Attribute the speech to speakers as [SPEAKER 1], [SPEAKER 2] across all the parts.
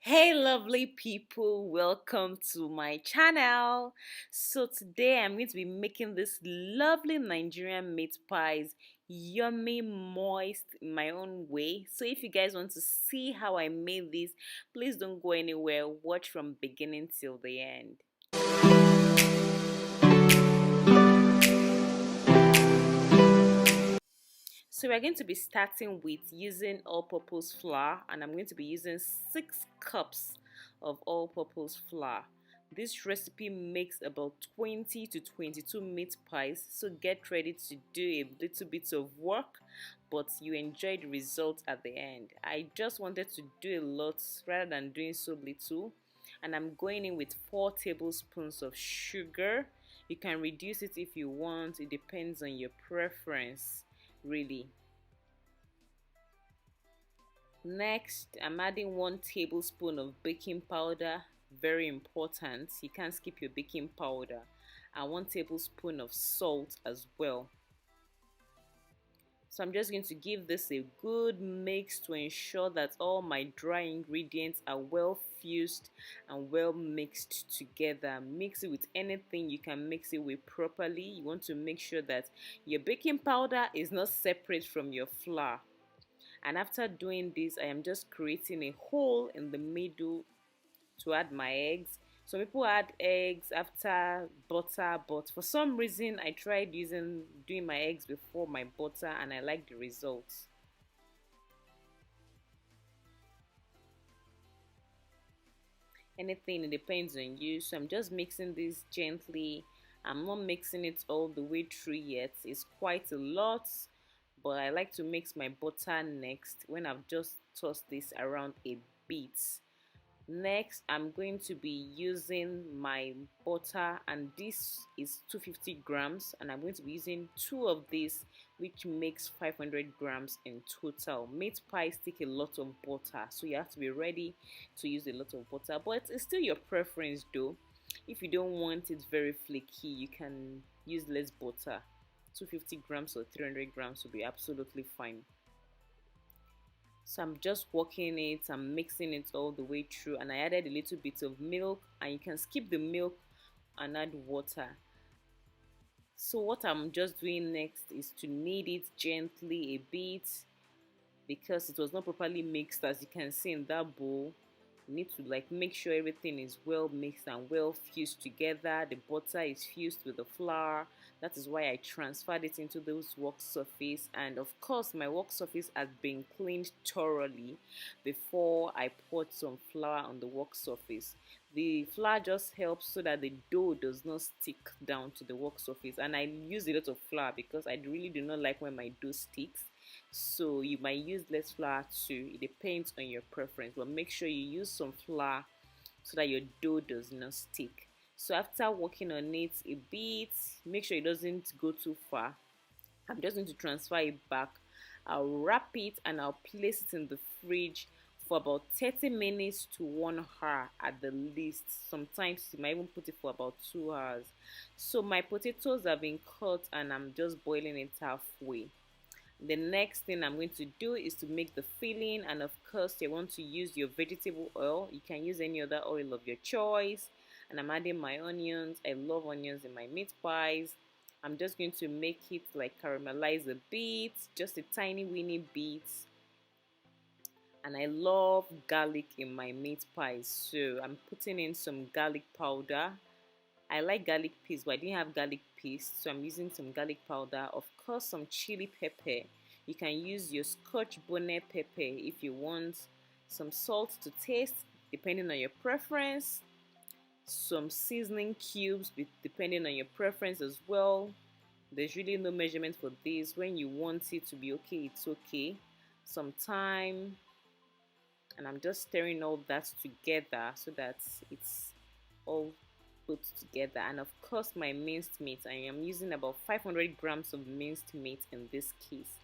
[SPEAKER 1] Hey lovely people, welcome to my channel. So today I'm going to be making this lovely Nigerian meat pies, yummy, moist in my own way. So if you guys want to see how I made this, please don't go anywhere, watch from beginning till the end. So we're going to be starting with using all-purpose flour, and I'm going to be using 6 cups of all-purpose flour. This recipe makes about 20 to 22 meat pies, so get ready to do a little bit of work, but you enjoy the result at the end. I just wanted to do a lot rather than doing so little, and I'm going in with 4 tablespoons of sugar. You can reduce it if you want, it depends on your preference really. Next, I'm adding 1 tablespoon of baking powder, very important, you can't skip your baking powder, and 1 tablespoon of salt as well. So I'm just going to give this a good mix to ensure that all my dry ingredients are well fused and well mixed together. Mix it with anything you can mix it with properly. You want to make sure that your baking powder is not separate from your flour. And after doing this, I am just creating a hole in the middle to add my eggs. Some people add eggs after butter, but for some reason I tried doing my eggs before my butter and I like the results. Anything, it depends on you. So I'm just mixing this gently. I'm not mixing it all the way through yet, it's quite a lot, but I like to mix my butter next when I've just tossed this around a bit. Next, I'm going to be using my butter, and this is 250 grams, and I'm going to be using 2 of these, which makes 500 grams in total. Meat pies take a lot of butter, so you have to be ready to use a lot of butter, but it's still your preference though. If you don't want it very flaky, you can use less butter. 250 grams or 300 grams will be absolutely fine. So I'm just working it, I'm mixing it all the way through, and I added a little bit of milk, and you can skip the milk and add water. So what I'm just doing next is to knead it gently a bit because it was not properly mixed, as you can see in that bowl. You need to make sure everything is well mixed and well fused together. The butter is fused with the flour. That is why I transferred it into those work surface, and of course my work surface has been cleaned thoroughly before I poured some flour on the work surface. The flour just helps so that the dough does not stick down to the work surface, and I use a lot of flour because I really do not like when my dough sticks. So you might use less flour too, it depends on your preference, but make sure you use some flour so that your dough does not stick. So after working on it a bit, make sure it doesn't go too far. I'm just going to transfer it back. I'll wrap it and I'll place it in the fridge for about 30 minutes to 1 hour at the least. Sometimes you might even put it for about 2 hours. So my potatoes have been cut and I'm just boiling it halfway. The next thing I'm going to do is to make the filling, and of course you want to use your vegetable oil. You can use any other oil of your choice, and I'm adding my onions. I love onions in my meat pies. I'm just going to make it caramelize a bit, just a tiny weeny bit. And I love garlic in my meat pies, so I'm putting in some garlic powder. I like garlic paste, but I didn't have garlic paste, so I'm using some garlic powder. Of course, some chili pepper. You can use your scotch bonnet pepper if you want. Some salt to taste, depending on your preference. Some seasoning cubes, depending on your preference as well. There's really no measurement for this. When you want it to be okay, it's okay. Some thyme, and I'm just stirring all that together so that it's all put together. And of course my minced meat, I am using about 500 grams of minced meat in this case.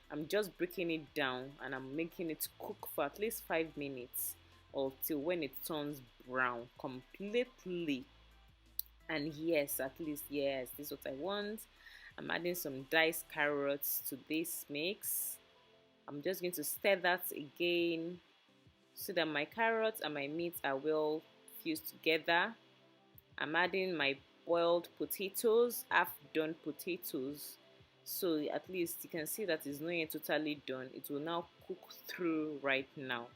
[SPEAKER 1] I'm just breaking it down and I'm making it cook for at least 5 minutes or till when it turns brown completely. And yes, at least, yes, this is what I want. I'm adding some diced carrots to this mix. I'm just going to stir that again so that my carrots and my meat are well fused together. I'm adding my boiled potatoes, half done potatoes. So at least you can see that it's not yet totally done. It will now cook through right now.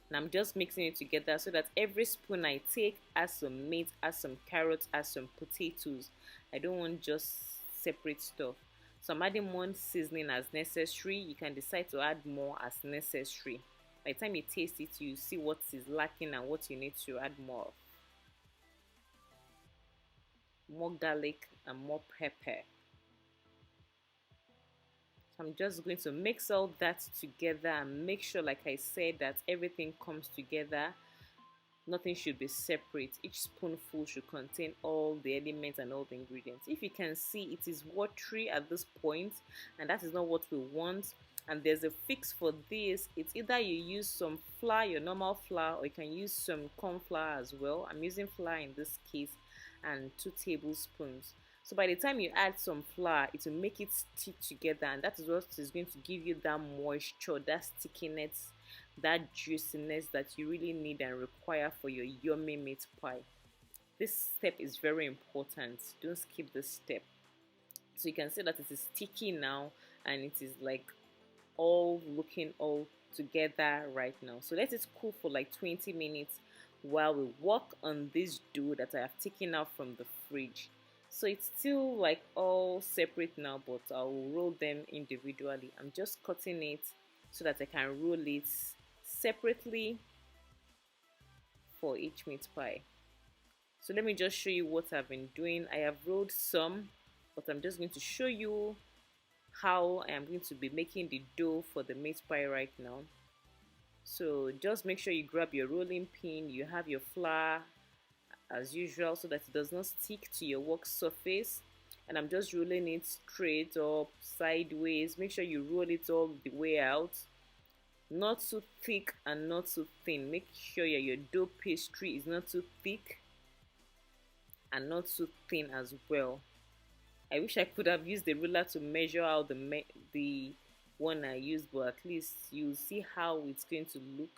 [SPEAKER 1] And I'm just mixing it together so that every spoon I take has some meat, has some carrots, has some potatoes. I don't want just separate stuff. So I'm adding one seasoning as necessary. You can decide to add more as necessary. By the time you taste it, you see what is lacking and what you need to add more of. More garlic and more pepper. So I'm just going to mix all that together and make sure, like I said, that everything comes together. Nothing should be separate. Each spoonful should contain all the elements and all the ingredients. If you can see, it is watery at this point, and that is not what we want. And there's a fix for this. It's either you use some flour, your normal flour, or you can use some corn flour as well. I'm using flour in this case, and 2 tablespoons. So by the time you add some flour, it will make it stick together, and that is what is going to give you that moisture, that stickiness, that juiciness that you really need and require for your yummy meat pie. This step is very important. Don't skip this step. So you can see that it is sticky now, and it is like all looking all together right now. So let it cool for like 20 minutes while we work on this dough that I have taken out from the fridge. So it's still like all separate now, but I'll roll them individually. I'm just cutting it so that I can roll it separately for each meat pie. So let me just show you what I've been doing. I have rolled some, but I'm just going to show you how I am going to be making the dough for the meat pie right now. So just make sure you grab your rolling pin, you have your flour as usual so that it does not stick to your work surface, and I'm just rolling it straight up, sideways. Make sure you roll it all the way out, not too thick and not too thin. Make sure your dough pastry is not too thick and not too thin as well. I wish I could have used the ruler to measure out the one I used, but at least you'll see how it's going to look.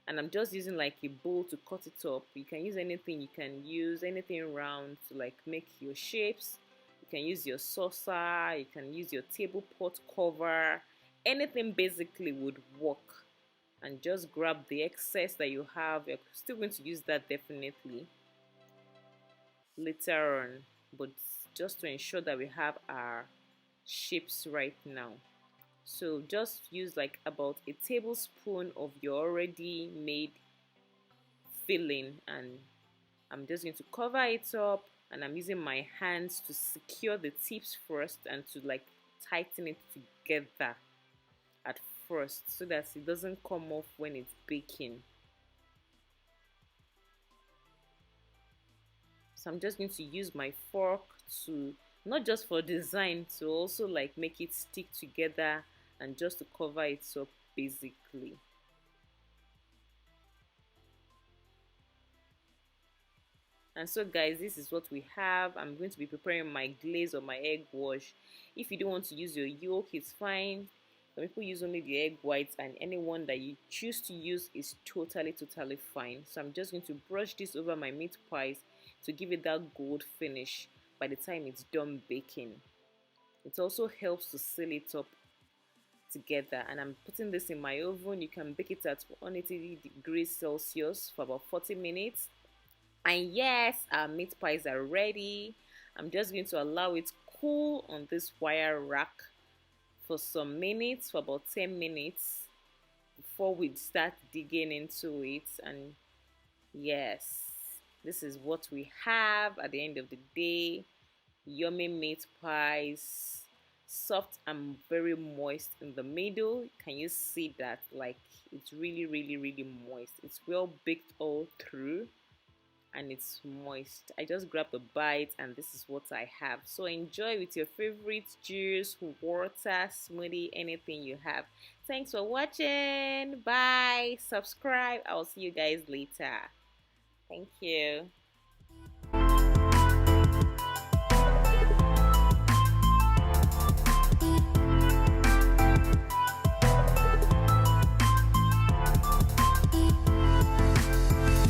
[SPEAKER 1] And I'm just using like a bowl to cut it up. You can use anything. You can use anything round to like make your shapes. You can use your saucer. You can use your table pot cover. Anything basically would work. And just grab the excess that you have. You're still going to use that definitely later on, but just to ensure that we have our shapes right now. So just use like about a tablespoon of your already made filling, and I'm just going to cover it up, and I'm using my hands to secure the tips first and to like tighten it together at first so that it doesn't come off when it's baking. So I'm just going to use my fork to, not just for design, to also like make it stick together and just to cover it up basically. And so guys, this is what we have. I'm going to be preparing my glaze or my egg wash. If you don't want to use your yolk, it's fine. Some people use only the egg whites, and anyone that you choose to use is totally fine. So I'm just going to brush this over my meat pies to give it that gold finish by the time it's done baking. It also helps to seal it up together, and I'm putting this in my oven. You can bake it at 180 degrees Celsius for about 40 minutes. And yes, our meat pies are ready. I'm just going to allow it cool on this wire rack for some minutes, for about 10 minutes before we start digging into it. And yes, this is what we have at the end of the day. Yummy meat pies, soft and very moist in the middle. Can you see that? Like, it's really moist. It's well baked all through and it's moist. I just grabbed a bite and this is what I have. So enjoy with your favorite juice, water, smoothie, anything you have. Thanks for watching. Bye. Subscribe. I'll see you guys later. Thank you.